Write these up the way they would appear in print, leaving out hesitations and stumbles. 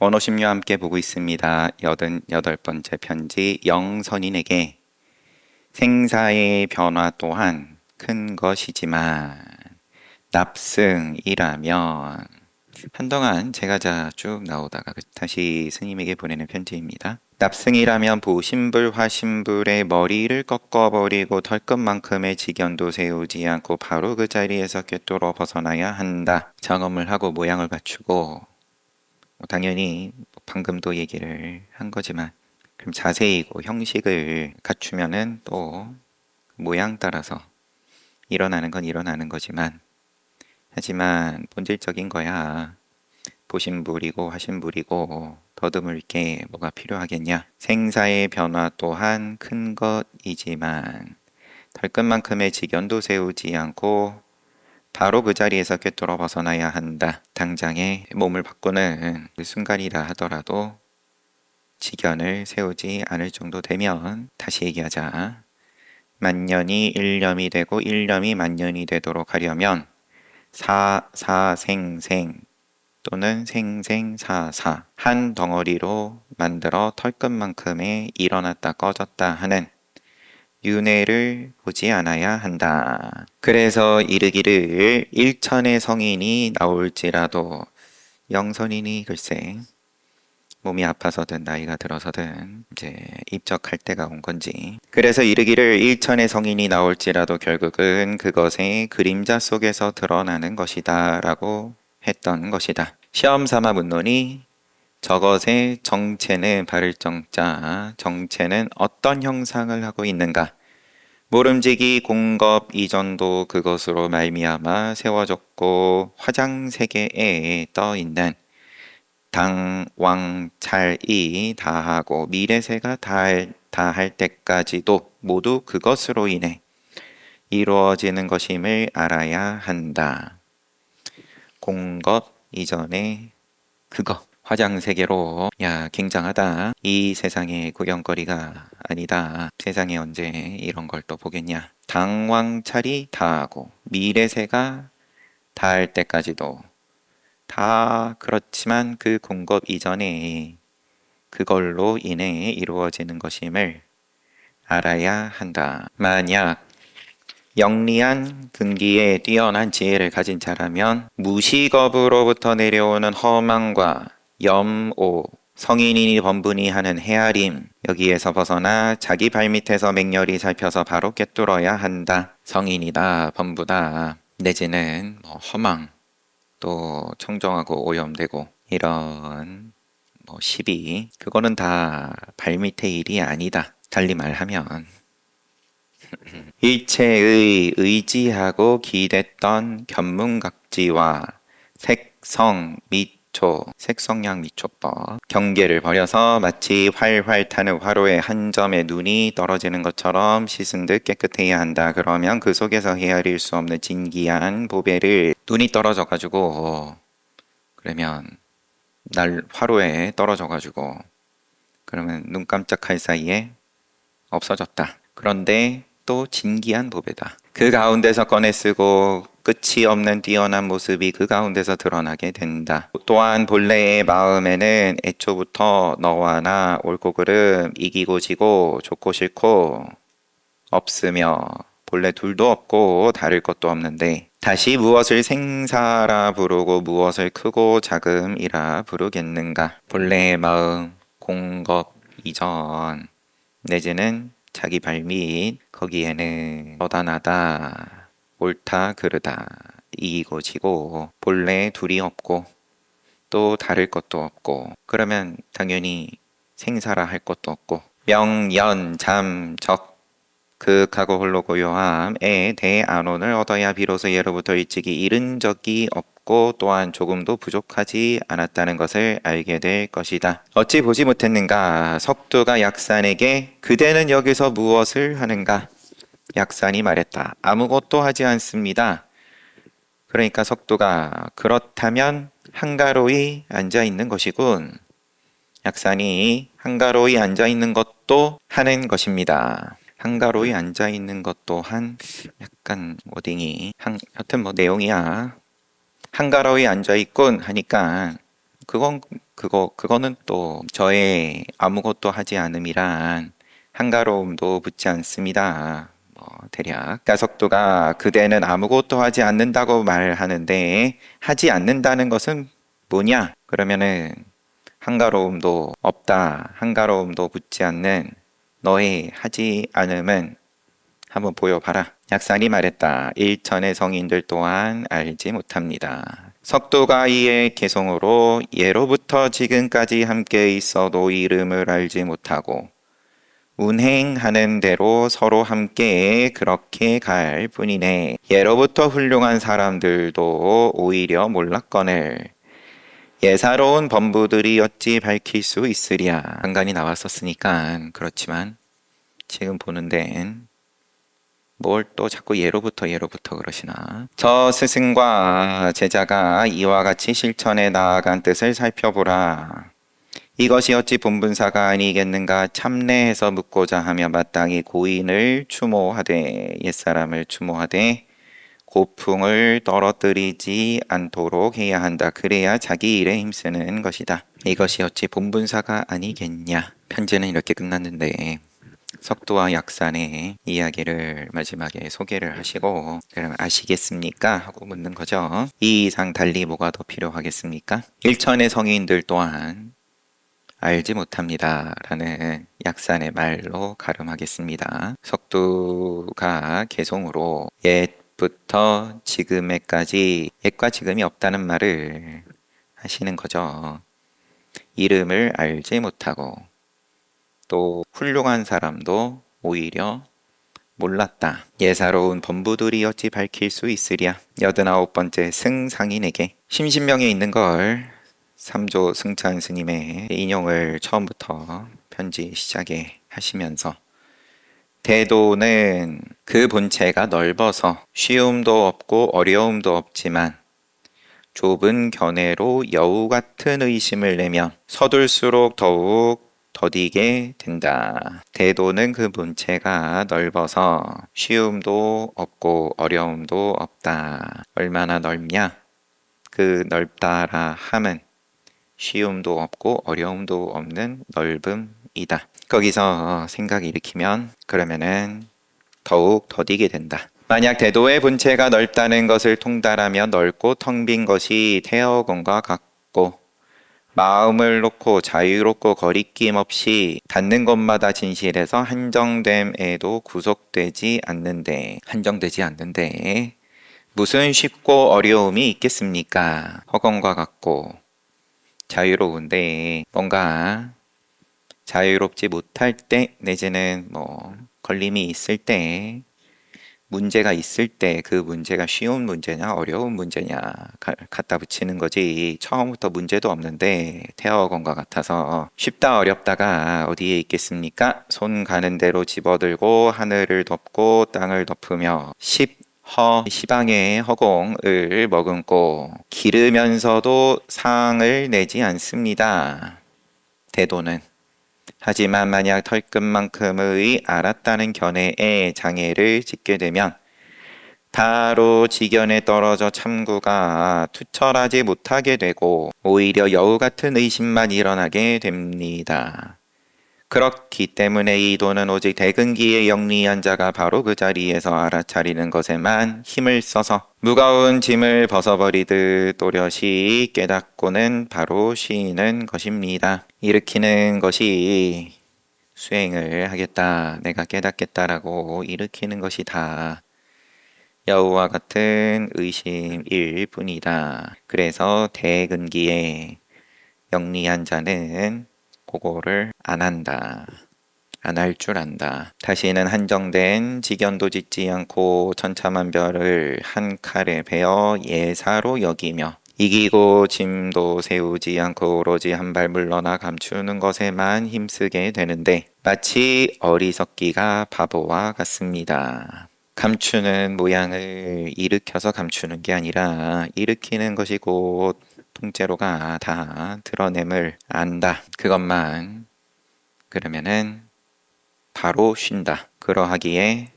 원어심리와 함께 보고 있습니다. 88번째 편지 영선인에게 생사의 변화 또한 큰 것이지만 납승이라면 한동안 제가 쭉 나오다가 다시 스님에게 보내는 편지입니다. 납승이라면 보신불 화신불의 머리를 꺾어버리고 털끝만큼의 직연도 세우지 않고 바로 그 자리에서 꿰뚫어 벗어나야 한다. 작업을 하고 모양을 갖추고 당연히 방금도 얘기를 한 거지만 그럼 자세히고 형식을 갖추면은 또 모양 따라서 일어나는 건 일어나는 거지만 하지만 본질적인 거야. 보신불이고 화신불이고 더듬을 게 뭐가 필요하겠냐. 생사의 변화 또한 큰 것이지만 털끝만큼의 직연도 세우지 않고 바로 그 자리에서 꿰뚫어 벗어나야 한다. 당장에 몸을 바꾸는 순간이라 하더라도 직연을 세우지 않을 정도 되면 다시 얘기하자. 만년이 일념이 되고 일념이 만년이 되도록 하려면 사사생생 또는 생생사사 한 덩어리로 만들어 털끝만큼의 일어났다 꺼졌다 하는 윤회를 보지 않아야 한다. 그래서 이르기를 일천의 성인이 나올지라도 영선인이 글쎄 몸이 아파서든 나이가 들어서든 이제 입적할 때가 온 건지 그래서 이르기를 일천의 성인이 나올지라도 결국은 그것의 그림자 속에서 드러나는 것이다 라고 했던 것이다. 시험 삼아 묻노니 저것의 정체는 바를 정자 정체는 어떤 형상을 하고 있는가. 모름지기 공겁 이전도 그것으로 말미암아 세워졌고 화장세계에 떠있는 당왕찰이 다하고 미래세가 다할 때까지도 모두 그것으로 인해 이루어지는 것임을 알아야 한다. 공겁 이전에 그거 화장세계로 야 굉장하다. 이 세상의 구경거리가 아니다. 세상에 언제 이런 걸 또 보겠냐. 당왕찰이 다하고 미래세가 닿을 때까지도 다 그렇지만 그 공급 이전에 그걸로 인해 이루어지는 것임을 알아야 한다. 만약 영리한 근기에 뛰어난 지혜를 가진 자라면 무식업으로부터 내려오는 허망과 염오, 성인이니 범분이 하는 헤아림 여기에서 벗어나 자기 발밑에서 맹렬히 살펴서 바로 꿰뚫어야 한다. 성인이다, 범부다, 내지는 허망, 또 청정하고 오염되고 이런 시비 그거는 다 발밑의 일이 아니다. 달리 말하면 일체의 의지하고 기댔던 견문각지와 색성 미초 색성량 미초법 경계를 버려서 마치 활활 타는 화로의 한 점에 눈이 떨어지는 것처럼 씻은 듯 깨끗해야 한다. 그러면 그 속에서 헤아릴 수 없는 진기한 보배를 눈이 떨어져 가지고 그러면 날 화로에 떨어져 가지고 그러면 눈 깜짝할 사이에 없어졌다. 그런데 또 진기한 보배다. 그 가운데서 꺼내 쓰고 끝이 없는 뛰어난 모습이 그 가운데서 드러나게 된다. 또한 본래의 마음에는 애초부터 너와 나 옳고 그름 이기고 지고 좋고 싫고 없으며 본래 둘도 없고 다를 것도 없는데 다시 무엇을 생사라 부르고 무엇을 크고 작음이라 부르겠는가. 본래의 마음 공겁 이전 내지는 자기 발밑 거기에는 허다나다 옳다 그르다 이기고 지고 본래 둘이 없고 또 다를 것도 없고 그러면 당연히 생사라 할 것도 없고 명연잠적 극하고 홀로 고요함에 대안론을 얻어야 비로소 예로부터 일찍이 잃은 적이 없고 또한 조금도 부족하지 않았다는 것을 알게 될 것이다. 어찌 보지 못했는가. 석두가 약산에게 그대는 여기서 무엇을 하는가. 약산이 말했다. 아무것도 하지 않습니다. 그러니까 석두가 그렇다면 한가로이 앉아있는 것이군. 약산이 한가로이 앉아있는 것도 하는 것입니다. 한가로이 앉아있는 것 또한 약간 워딩이 여튼 내용이야. 한가로이 앉아있군 하니까 그건 그거는 또 저의 아무것도 하지 않음이란 한가로움도 붙지 않습니다. 대략. 그러니까 석두가 그대는 아무것도 하지 않는다고 말하는데 하지 않는다는 것은 뭐냐? 그러면은 한가로움도 없다. 한가로움도 붙지 않는 너의 하지 않음은 한번 보여봐라. 약산이 말했다. 일천의 성인들 또한 알지 못합니다. 석도가 이의 개성으로 예로부터 지금까지 함께 있어도 이름을 알지 못하고 운행하는 대로 서로 함께 그렇게 갈 뿐이네. 예로부터 훌륭한 사람들도 오히려 몰랐거늘 예사로운 범부들이 어찌 밝힐 수 있으랴. 간간히 나왔었으니까 그렇지만 지금 보는 데엔 뭘 또 자꾸 예로부터 그러시나. 저 스승과 제자가 이와 같이 실천해 나아간 뜻을 살펴보라. 이것이 어찌 본분사가 아니겠는가 참내해서 묻고자 하며 마땅히 고인을 추모하되 옛사람을 추모하되 고풍을 떨어뜨리지 않도록 해야 한다. 그래야 자기 일에 힘쓰는 것이다. 이것이 어찌 본분사가 아니겠냐. 편지는 이렇게 끝났는데 석두와 약산의 이야기를 마지막에 소개를 하시고 그럼 아시겠습니까? 하고 묻는 거죠. 이 이상 달리 뭐가 더 필요하겠습니까? 일천의 성인들 또한 알지 못합니다. 라는 약산의 말로 가름하겠습니다. 석두가 개송으로 옛부터 지금에까지 옛과 지금이 없다는 말을 하시는 거죠. 이름을 알지 못하고 또 훌륭한 사람도 오히려 몰랐다. 예사로운 범부들이 어찌 밝힐 수 있으랴. 89번째 승상인에게 심신명에 있는 걸 삼조 승찬 스님의 인용을 처음부터 편지 시작에 하시면서 대도는 그 본체가 넓어서 쉬움도 없고 어려움도 없지만 좁은 견해로 여우 같은 의심을 내면 서둘수록 더욱 더디게 된다. 대도는 그 본체가 넓어서 쉬움도 없고 어려움도 없다. 얼마나 넓냐? 그 넓다라 함은 쉬움도 없고 어려움도 없는 넓음이다. 거기서 생각 일으키면 그러면은 더욱 더디게 된다. 만약 대도의 본체가 넓다는 것을 통달하며 넓고 텅 빈 것이 태어건과 같고 마음을 놓고 자유롭고 거리낌 없이 닿는 것마다 진실해서 한정됨에도 구속되지 않는데 무슨 쉽고 어려움이 있겠습니까? 허공과 같고 자유로운데 뭔가 자유롭지 못할 때 내지는 걸림이 있을 때 문제가 있을 때 그 문제가 쉬운 문제냐 어려운 문제냐 갖다 붙이는 거지 처음부터 문제도 없는데 태어건과 같아서 쉽다 어렵다가 어디에 있겠습니까? 손 가는 대로 집어들고 하늘을 덮고 땅을 덮으며 시방의 허공을 머금고 기르면서도 상을 내지 않습니다. 대도는 하지만 만약 털끝만큼의 알았다는 견해에 장애를 짓게 되면 바로 지견에 떨어져 참구가 투철하지 못하게 되고 오히려 여우 같은 의심만 일어나게 됩니다. 그렇기 때문에 이 도는 오직 대근기에 영리한 자가 바로 그 자리에서 알아차리는 것에만 힘을 써서 무거운 짐을 벗어버리듯 또렷이 깨닫고는 바로 쉬는 것입니다. 일으키는 것이 수행을 하겠다, 내가 깨닫겠다라고 일으키는 것이 다 여우와 같은 의심일 뿐이다. 그래서 대근기에 영리한 자는 그거를 안 한다. 안 할 줄 안다. 다시는 한정된 지견도 짓지 않고 천차만별을 한 칼에 베어 예사로 여기며 이기고 짐도 세우지 않고 오로지 한 발 물러나 감추는 것에만 힘쓰게 되는데 마치 어리석기가 바보와 같습니다. 감추는 모양을 일으켜서 감추는 게 아니라 일으키는 것이 곧 통째로가 다 드러냄을 안다. 그것만 그러면은 바로 쉰다. 그러하기에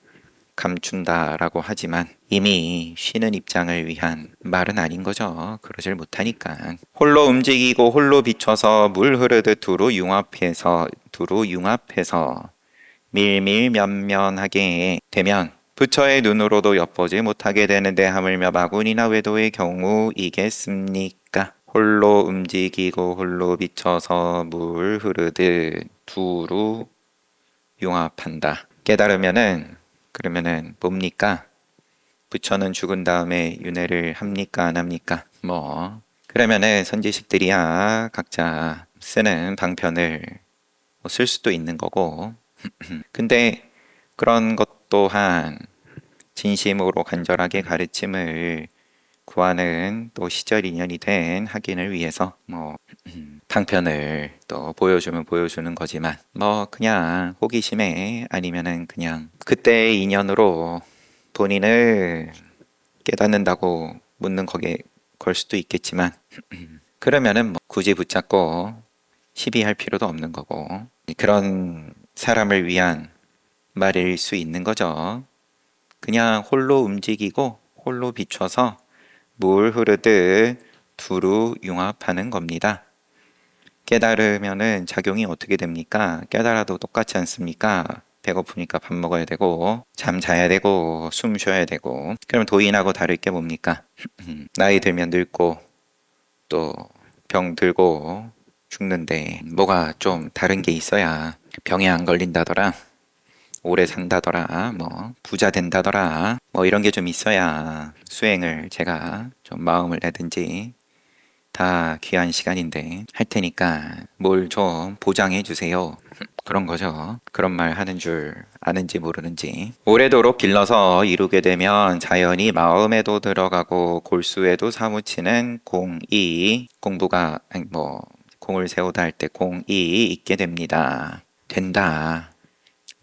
감춘다라고 하지만 이미 쉬는 입장을 위한 말은 아닌 거죠. 그러질 못하니까. 홀로 움직이고 홀로 비춰서 물 흐르듯 두루 융합해서 밀밀면면하게 되면 부처의 눈으로도 엿보지 못하게 되는데 하물며 마군이나 외도의 경우이겠습니까? 홀로 움직이고 홀로 비춰서 물 흐르듯 두루 융합한다. 깨달으면은 그러면은 뭡니까? 부처는 죽은 다음에 윤회를 합니까? 안 합니까? 그러면은 선지식들이야 각자 쓰는 방편을 쓸 수도 있는 거고 근데 그런 것 또한 진심으로 간절하게 가르침을 구하는 또 시절 인연이 된 학인을 위해서 방편을 또 보여주면 보여주는 거지만 그냥 호기심에 아니면은 그냥 그때의 인연으로 본인을 깨닫는다고 묻는 거기에 걸 수도 있겠지만 그러면은 굳이 붙잡고 시비할 필요도 없는 거고 그런 사람을 위한 말일 수 있는 거죠. 그냥 홀로 움직이고 홀로 비춰서 물 흐르듯 두루 융합하는 겁니다. 깨달으면은 작용이 어떻게 됩니까? 깨달아도 똑같지 않습니까? 배고프니까 밥 먹어야 되고 잠 자야 되고 숨 쉬어야 되고 그럼 도인하고 다를 게 뭡니까? 나이 들면 늙고 또 병 들고 죽는데 뭐가 좀 다른 게 있어야 병에 안 걸린다더라 오래 산다더라 부자 된다더라 이런 게 좀 있어야 수행을 제가 좀 마음을 내든지 다 귀한 시간인데 할 테니까 뭘 좀 보장해 주세요. 그런 거죠. 그런 말 하는 줄 아는지 모르는지. 오래도록 길러서 이루게 되면 자연히 마음에도 들어가고 골수에도 사무치는 공이 공부가 공을 세우다 할 때 공이 있게 됩니다. 된다.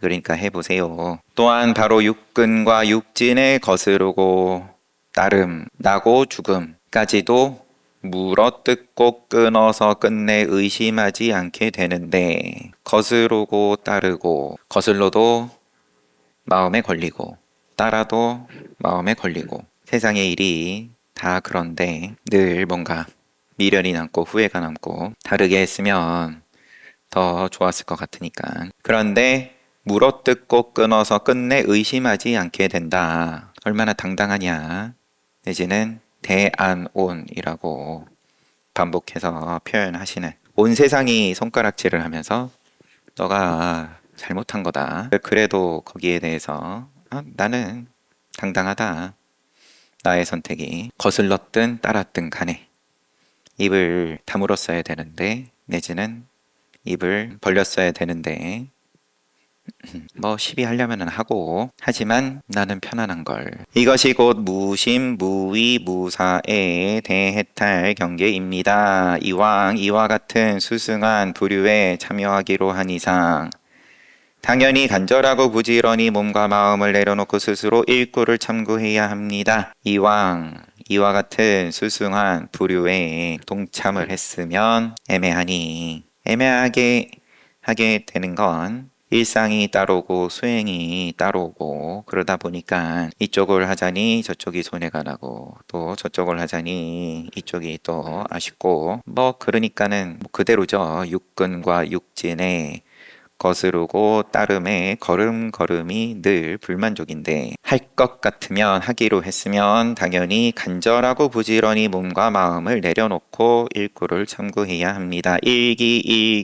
그러니까 해보세요. 또한 바로 육근과 육진에 거스르고 따름, 나고 죽음까지도 물어뜯고 끊어서 끝내 의심하지 않게 되는데 거스르고 따르고 거슬러도 마음에 걸리고 따라도 마음에 걸리고 세상의 일이 다 그런데 늘 뭔가 미련이 남고 후회가 남고 다르게 했으면 더 좋았을 것 같으니까 그런데 물어뜯고 끊어서 끝내 의심하지 않게 된다. 얼마나 당당하냐 내지는 대안온이라고 반복해서 표현하시는 온 세상이 손가락질을 하면서 너가 잘못한 거다. 그래도 거기에 대해서 나는 당당하다. 나의 선택이 거슬렀든 따랐든 간에 입을 다물었어야 되는데 내지는 입을 벌렸어야 되는데 시비하려면 하고 하지만 나는 편안한 걸 이것이 곧 무심 무위 무사의 대해탈 경계입니다. 이왕 이와 같은 수승한 부류에 참여하기로 한 이상 당연히 간절하고 부지런히 몸과 마음을 내려놓고 스스로 일구를 참고해야 합니다. 이왕 이와 같은 수승한 부류에 동참을 했으면 애매하게 하게 되는 건 일상이 따로고 수행이 따로고 그러다 보니까 이쪽을 하자니 저쪽이 손해가 나고 또 저쪽을 하자니 이쪽이 또 아쉽고 그러니까는 그대로죠. 육근과 육진에 거스르고 따름에 걸음걸음이 늘 불만족인데 할 것 같으면 하기로 했으면 당연히 간절하고 부지런히 몸과 마음을 내려놓고 일구를 참고해야 합니다.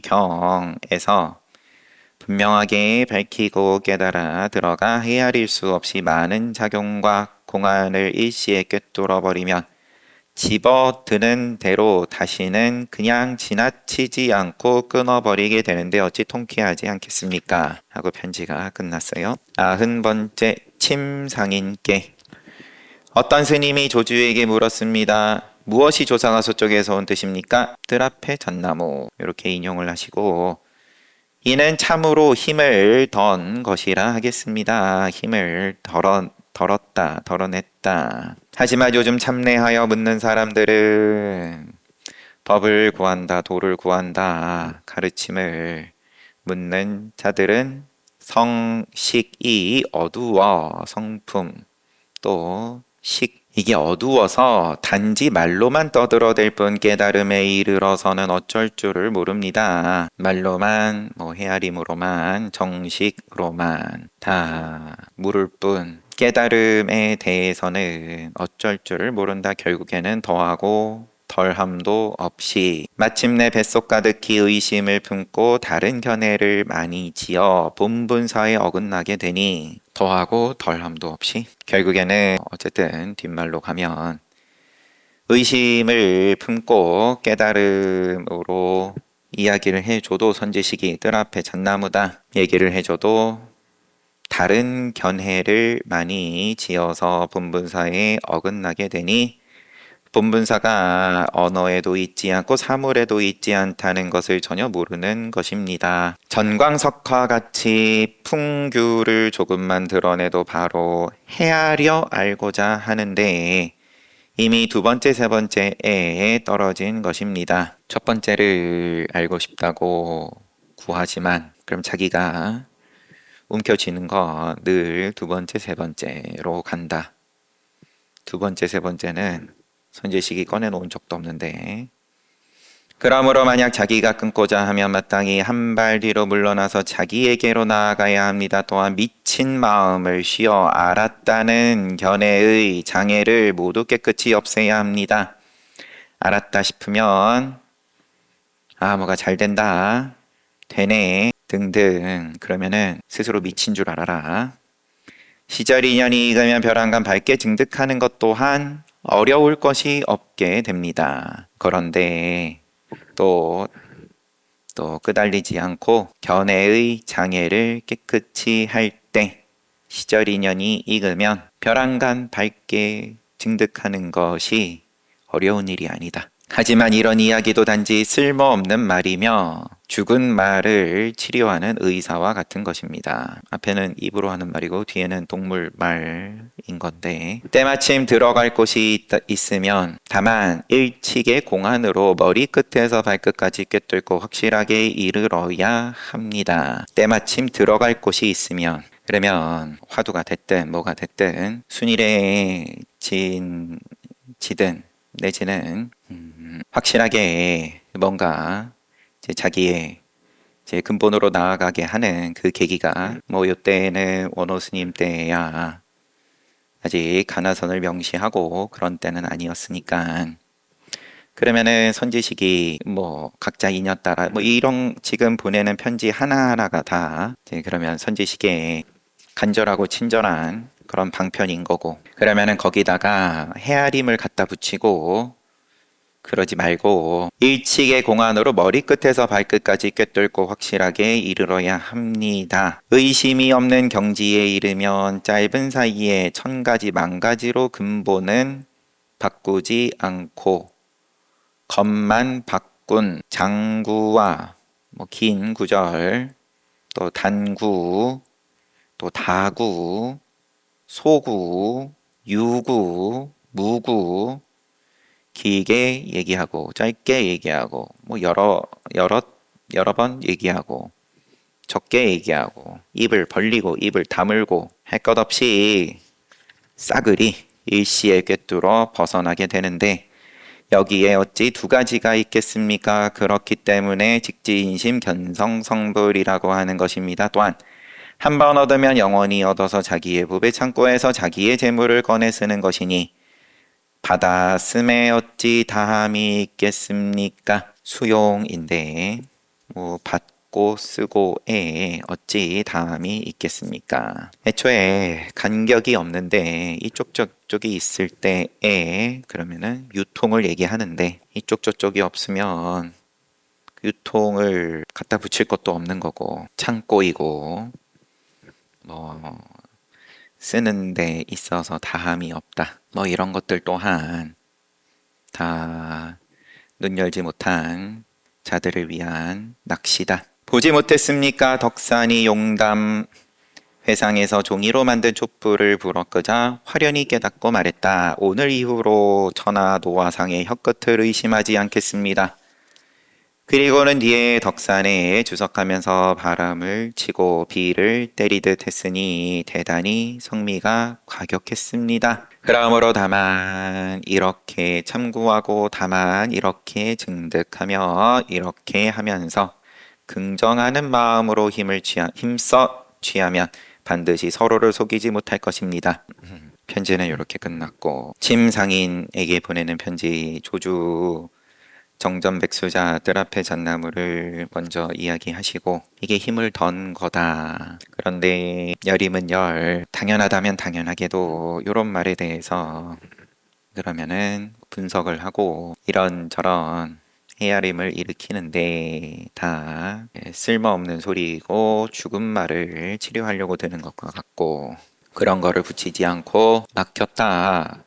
일기일경에서 분명하게 밝히고 깨달아 들어가 헤아릴 수 없이 많은 작용과 공안을 일시에 꿰뚫어 버리면 집어드는 대로 다시는 그냥 지나치지 않고 끊어버리게 되는데 어찌 통쾌하지 않겠습니까? 하고 편지가 끝났어요. 90번째 침상인께 어떤 스님이 조주에게 물었습니다. 무엇이 조사가 서쪽에서 온 뜻입니까? 뜰 앞에 잣나무 이렇게 인용을 하시고 이는 참으로 힘을 던 것이라 하겠습니다. 힘을 덜어냈다. 하지만 요즘 참내하여 묻는 사람들은 법을 구한다, 도를 구한다, 가르침을 묻는 자들은 성식이 어두워 성품 또 식 이게 어두워서 단지 말로만 떠들어댈 뿐 깨달음에 이르러서는 어쩔 줄을 모릅니다. 말로만 헤아림으로만 정식으로만 다 물을 뿐 깨달음에 대해서는 어쩔 줄을 모른다. 결국에는 더하고 덜함도 없이 마침내 뱃속 가득히 의심을 품고 다른 견해를 많이 지어 본분사에 어긋나게 되니 더하고 덜함도 없이 결국에는 어쨌든 뒷말로 가면 의심을 품고 깨달음으로 이야기를 해줘도 선지식이 뜰 앞에 잣나무다 얘기를 해줘도 다른 견해를 많이 지어서 본분사에 어긋나게 되니 본분사가 언어에도 있지 않고 사물에도 있지 않다는 것을 전혀 모르는 것입니다. 전광석화 같이 풍규를 조금만 드러내도 바로 헤아려 알고자 하는데 이미 두 번째, 세 번째에 떨어진 것입니다. 첫 번째를 알고 싶다고 구하지만 그럼 자기가 움켜쥐는 건 늘 두 번째, 세 번째로 간다. 두 번째, 세 번째는 선지식이 꺼내놓은 적도 없는데 그러므로 만약 자기가 끊고자 하면 마땅히 한 발 뒤로 물러나서 자기에게로 나아가야 합니다. 또한 미친 마음을 쉬어 알았다는 견해의 장애를 모두 깨끗이 없애야 합니다. 알았다 싶으면 뭐가 잘 된다, 되네 등등 그러면은 스스로 미친 줄 알아라. 시절 인연이 익으면 벼랑간 밝게 증득하는 것 또한 어려울 것이 없게 됩니다. 그런데 또 끄달리지 않고 견해의 장애를 깨끗이 할 때 시절 인연이 익으면 벼랑간 밝게 증득하는 것이 어려운 일이 아니다. 하지만 이런 이야기도 단지 쓸모없는 말이며 죽은 말을 치료하는 의사와 같은 것입니다. 앞에는 입으로 하는 말이고 뒤에는 동물 말인 건데 때마침 들어갈 곳이 있으면 다만 일칙의 공안으로 머리끝에서 발끝까지 꿰뚫고 확실하게 이르러야 합니다. 때마침 들어갈 곳이 있으면 그러면 화두가 됐든 뭐가 됐든 순일해지든 내지는 확실하게 뭔가 자기의 근본으로 나아가게 하는 그 계기가 요때는 원호 스님 때야 아직 가나선을 명시하고 그런 때는 아니었으니까 그러면은 선지식이 각자 인연 따라 이런 지금 보내는 편지 하나하나가 다 그러면 선지식의 간절하고 친절한 그런 방편인 거고 그러면은 거기다가 헤아림을 갖다 붙이고 그러지 말고 일칙의 공안으로 머리끝에서 발끝까지 꿰뚫고 확실하게 이르러야 합니다. 의심이 없는 경지에 이르면 짧은 사이에 천가지 만가지로 근본은 바꾸지 않고 겉만 바꾼 장구와 긴 구절 또 단구 또 다구 소구 유구 무구 길게 얘기하고 짧게 얘기하고 여러 번 얘기하고 적게 얘기하고 입을 벌리고 입을 다물고 할 것 없이 싸그리 일시에 꿰뚫어 벗어나게 되는데 여기에 어찌 두 가지가 있겠습니까? 그렇기 때문에 직지인심 견성성불이라고 하는 것입니다. 또한 한 번 얻으면 영원히 얻어서 자기의 부배 창고에서 자기의 재물을 꺼내 쓰는 것이니 받았음에 어찌 다함이 있겠습니까? 수용인데 받고 쓰고에 어찌 다함이 있겠습니까? 애초에 간격이 없는데 이쪽 저쪽이 있을 때에 그러면은 유통을 얘기하는데 이쪽 저쪽이 없으면 유통을 갖다 붙일 것도 없는 거고 창고이고 쓰는 데 있어서 다함이 없다. 이런 것들 또한 다 눈 열지 못한 자들을 위한 낚시다. 보지 못했습니까? 덕산이 용담 회상에서 종이로 만든 촛불을 불어 끄자 화련히 깨닫고 말했다. 오늘 이후로 천하 노화상의 혀끝을 의심하지 않겠습니다. 그리고는 뒤에 덕산에 주석하면서 바람을 치고 비를 때리듯 했으니 대단히 성미가 과격했습니다. 그러므로 다만 이렇게 참고하고 다만 이렇게 증득하며 이렇게 하면서 긍정하는 마음으로 힘써 취하면 반드시 서로를 속이지 못할 것입니다. 편지는 이렇게 끝났고 침상인에게 보내는 편지 조주 정전백수자 뜰 앞에 잣나무를 먼저 이야기하시고 이게 힘을 던 거다. 그런데 열임은 열, 당연하다면 당연하게도 이런 말에 대해서 그러면은 분석을 하고 이런저런 헤아림을 일으키는데 다 쓸모없는 소리이고 죽은 말을 치료하려고 드는 것과 같고 그런 거를 붙이지 않고 막혔다.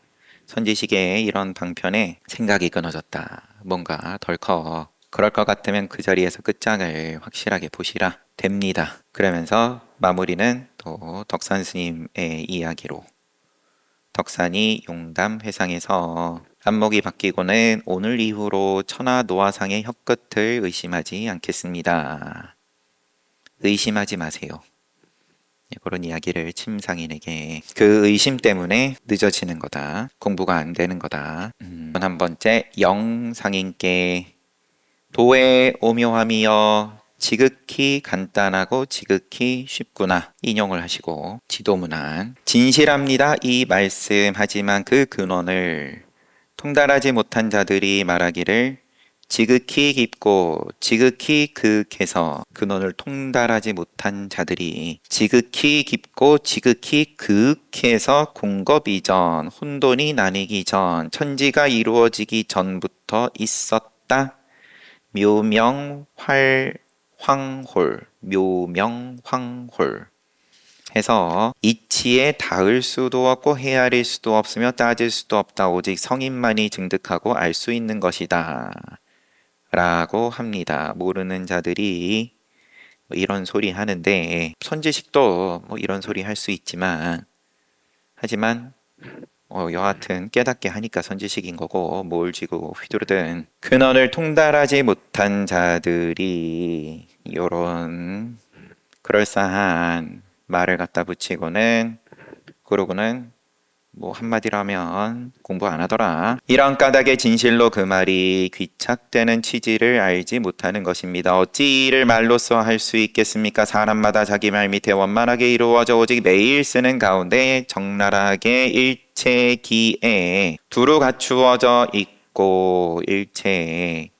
선지식의 이런 방편에 생각이 끊어졌다. 뭔가 덜컥 그럴 것 같으면 그 자리에서 끝장을 확실하게 보시라. 됩니다. 그러면서 마무리는 또 덕산 스님의 이야기로 덕산이 용담 회상에서 안목이 바뀌고는 오늘 이후로 천하 노화상의 혀끝을 의심하지 않겠습니다. 의심하지 마세요. 그런 이야기를 침상인에게 그 의심 때문에 늦어지는 거다. 공부가 안 되는 거다. 한 번째 영상인께 도의 오묘함이여 지극히 간단하고 지극히 쉽구나 인용을 하시고 지도문안 진실합니다 이 말씀하지만 그 근원을 통달하지 못한 자들이 말하기를 지극히 깊고 지극히 극해서 근원을 통달하지 못한 자들이 지극히 깊고 지극히 극해서 공급 이전 혼돈이 나뉘기 전 천지가 이루어지기 전부터 있었다. 묘명황홀 해서 이치에 닿을 수도 없고 헤아릴 수도 없으며 따질 수도 없다. 오직 성인만이 증득하고 알 수 있는 것이다. 라고 합니다. 모르는 자들이 이런 소리 하는데 선지식도 이런 소리 할 수 있지만 하지만 여하튼 깨닫게 하니까 선지식인 거고 뭘 쥐고 휘두르든 근원을 통달하지 못한 자들이 요런 그럴싸한 말을 갖다 붙이고는 그러고는 한마디로 하면 공부 안 하더라. 이런 까닭의 진실로 그 말이 귀착되는 취지를 알지 못하는 것입니다. 어찌 이를 말로써 할 수 있겠습니까? 사람마다 자기 말 밑에 원만하게 이루어져 오직 매일 쓰는 가운데 적나라하게 일체기에 두루 갖추어져 있고 일체기에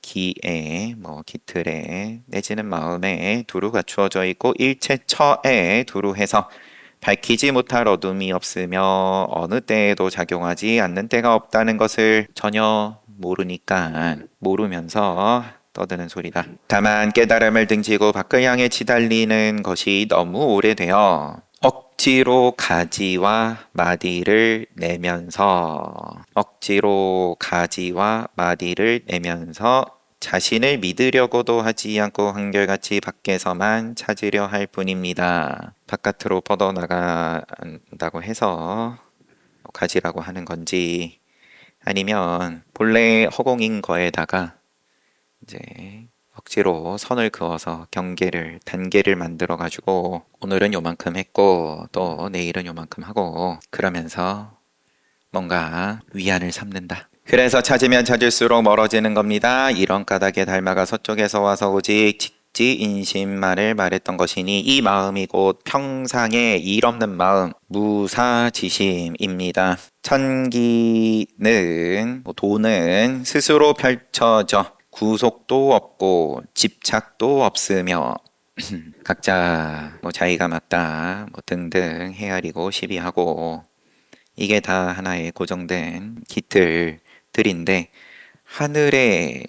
기틀에 내지는 마음에 두루 갖추어져 있고 일체처에 두루 해서 밝히지 못할 어둠이 없으며 어느 때에도 작용하지 않는 때가 없다는 것을 전혀 모르면서 떠드는 소리다. 다만 깨달음을 등지고 밖을 향해 치달리는 것이 너무 오래되어 억지로 가지와 마디를 내면서 자신을 믿으려고도 하지 않고 한결같이 밖에서만 찾으려 할 뿐입니다. 바깥으로 뻗어나간다고 해서 가지라고 하는 건지 아니면 본래 허공인 거에다가 이제 억지로 선을 그어서 단계를 만들어 가지고 오늘은 요만큼 했고 또 내일은 요만큼 하고 그러면서 뭔가 위안을 삼는다. 그래서 찾으면 찾을수록 멀어지는 겁니다. 이런 까닭에 달마가 서쪽에서 와서 오직 직지인심만을 말했던 것이니 이 마음이 곧 평상의 일 없는 마음, 무사지심입니다. 천기는, 도는 스스로 펼쳐져 구속도 없고 집착도 없으며 각자 자기가 맞다 등등 헤아리고 시비하고 이게 다 하나의 고정된 기틀들인데 하늘의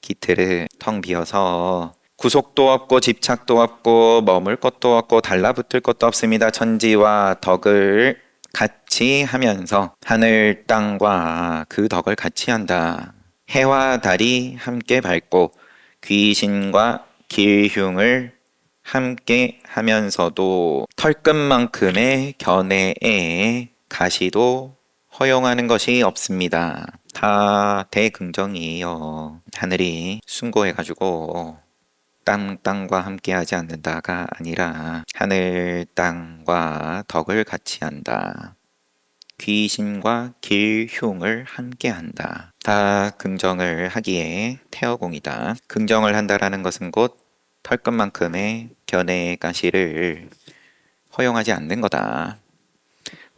기틀을 텅 비어서 구속도 없고 집착도 없고 머물 것도 없고 달라붙을 것도 없습니다. 천지와 덕을 같이 하면서 하늘 땅과 그 덕을 같이 한다. 해와 달이 함께 밝고 귀신과 길흉을 함께 하면서도 털끝만큼의 견해에 가시도 허용하는 것이 없습니다. 다 대긍정이에요. 하늘이 숭고해가지고 땅과 함께하지 않는다가 아니라 하늘 땅과 덕을 같이 한다. 귀신과 길흉을 함께한다. 다 긍정을 하기에 태어공이다. 긍정을 한다라는 것은 곧 털끝만큼의 견해 가시를 허용하지 않는 거다.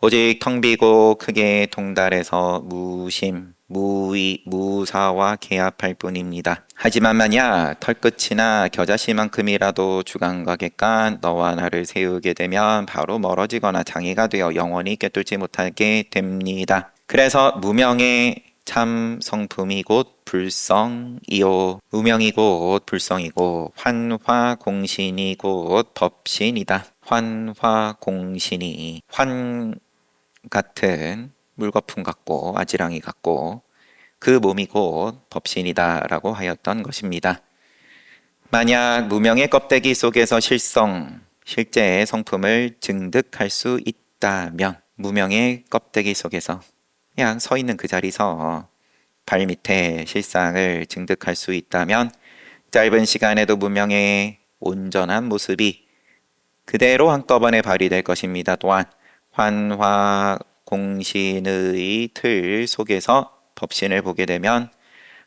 오직 텅 비고 크게 동달해서 무심, 무의, 무사와 개합할 뿐입니다. 하지만 만약 털끝이나 겨자씨만큼이라도 주간과 객간 너와 나를 세우게 되면 바로 멀어지거나 장애가 되어 영원히 꿰뚫지 못하게 됩니다. 그래서 무명의 참 성품이 곧 불성이요. 무명이 곧 불성이고 환화공신이 곧 법신이다. 환화공신이 환 같은 물거품 같고 아지랑이 같고 그 몸이 곧 법신이다 라고 하였던 것입니다. 만약 무명의 껍데기 속에서 실제의 성품을 증득할 수 있다면 무명의 껍데기 속에서 그냥 서 있는 그 자리서 발 밑에 실상을 증득할 수 있다면 짧은 시간에도 무명의 온전한 모습이 그대로 한꺼번에 발휘될 것입니다. 또한 환화공신의 틀 속에서 법신을 보게 되면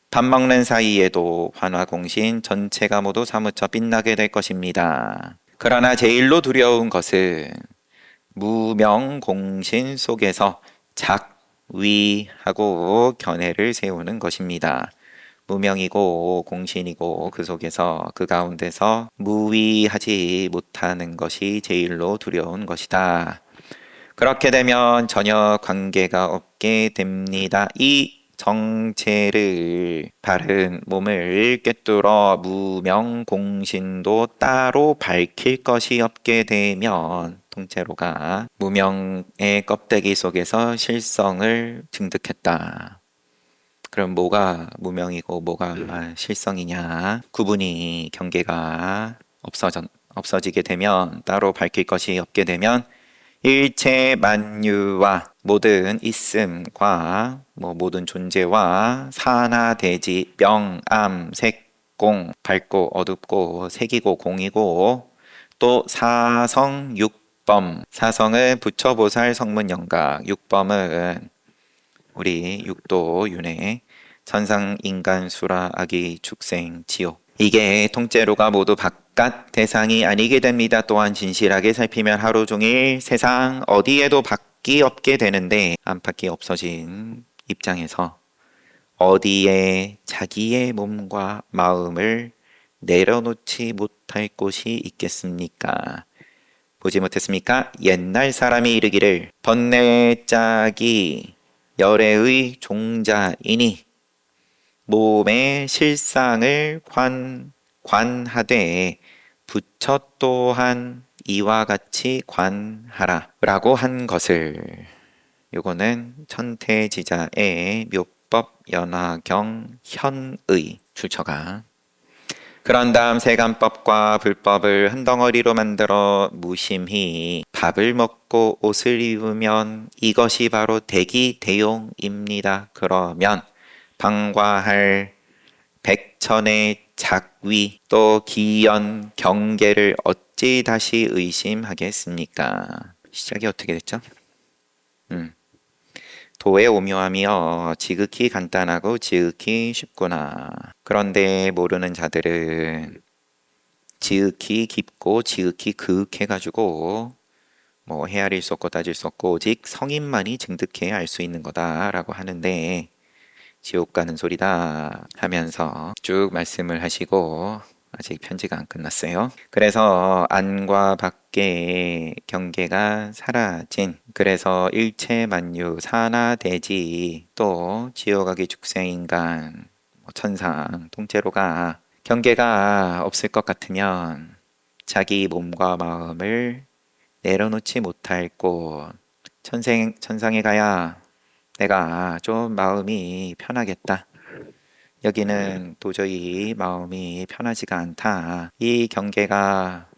밥 먹는 사이에도 환화공신 전체가 모두 사무쳐 빛나게 될 것입니다. 그러나 제일로 두려운 것은 무명공신 속에서 작위하고 견해를 세우는 것입니다. 무명이고 공신이고 그 속에서 그 가운데서 무위하지 못하는 것이 제일로 두려운 것이다. 그렇게 되면 전혀 관계가 없게 됩니다. 이 정체를 바른 몸을 꿰뚫어 무명공신도 따로 밝힐 것이 없게 되면 통째로가 무명의 껍데기 속에서 실성을 증득했다. 그럼 뭐가 무명이고 뭐가 실성이냐? 구분이 경계가 없어지게 되면 따로 밝힐 것이 없게 되면 일체 만유와 모든 있음과 모든 존재와 사나 대지 명암 색공 밝고 어둡고 색이고 공이고 또 사성 육범 사성은 부처보살 성문영각 육범은 우리 육도 윤회 천상 인간 수라 아기 축생 지옥 이게 통째로가 모두 바깥 대상이 아니게 됩니다. 또한 진실하게 살피면 하루 종일 세상 어디에도 밖이 없게 되는데 안팎이 없어진 입장에서 어디에 자기의 몸과 마음을 내려놓지 못할 곳이 있겠습니까? 보지 못했습니까? 옛날 사람이 이르기를 번뇌짝이 열애의 종자이니 몸의 실상을 관하되 부처 또한 이와 같이 관하라 라고 한 것을 요거는 천태지자의 묘법 연화경 현의 출처가 그런 다음 세간법과 불법을 한 덩어리로 만들어 무심히 밥을 먹고 옷을 입으면 이것이 바로 대기대용입니다. 그러면 방과할 백천의 작위 또 기연 경계를 어찌 다시 의심하겠습니까? 시작이 어떻게 됐죠? 도의 오묘함이여 지극히 간단하고 지극히 쉽구나. 그런데 모르는 자들은 지극히 깊고 지극히 그윽해가지고 헤아릴 수 없고 따질 수 없고 오직 성인만이 증득해야 알 수 있는 거다라고 하는데 지옥 가는 소리다 하면서 쭉 말씀을 하시고 아직 편지가 안 끝났어요. 그래서 안과 밖의 경계가 사라진 그래서 일체 만유 사나 대지 또 지옥아기 축생인간 천상 통째로가 경계가 없을 것 같으면 자기 몸과 마음을 내려놓지 못할 곳 천상에 가야 내가 좀 마음이 편하겠다. 여기는 도저히 마음이 편하지가 않다. 이 경계가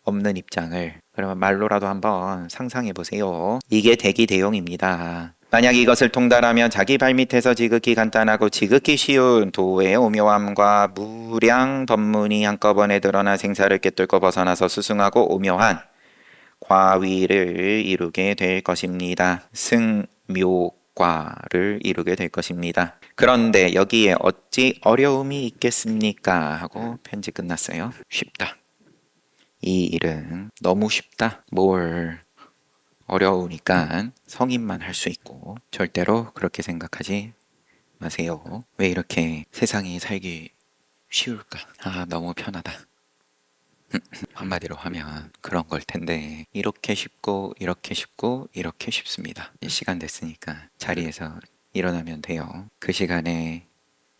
없는 입장을 그러면 말로라도 한번 상상해 보세요. 이게 대기대용입니다. 만약 이것을 통달하면 자기 발밑에서 지극히 간단하고 지극히 쉬운 도의 오묘함과 무량 법문이 한꺼번에 드러나 생사를 꿰뚫고 벗어나서 수승하고 오묘한 과위를 이루게 될 것입니다. 승묘과를 이루게 될 것입니다. 그런데 여기에 어찌 어려움이 있겠습니까? 하고 편지 끝났어요. 쉽다. 이 일은 너무 쉽다. 뭘 어려우니까 성인만 할 수 있고 절대로 그렇게 생각하지 마세요. 왜 이렇게 세상이 살기 쉬울까? 아, 너무 편하다. 한마디로 하면 그런 걸 텐데 이렇게 쉽고 이렇게 쉽고 이렇게 쉽습니다. 시간 됐으니까 자리에서 일어나면 돼요. 그 시간에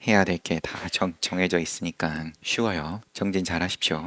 해야 될 게 다 정해져 있으니까 쉬워요. 정진 잘 하십시오.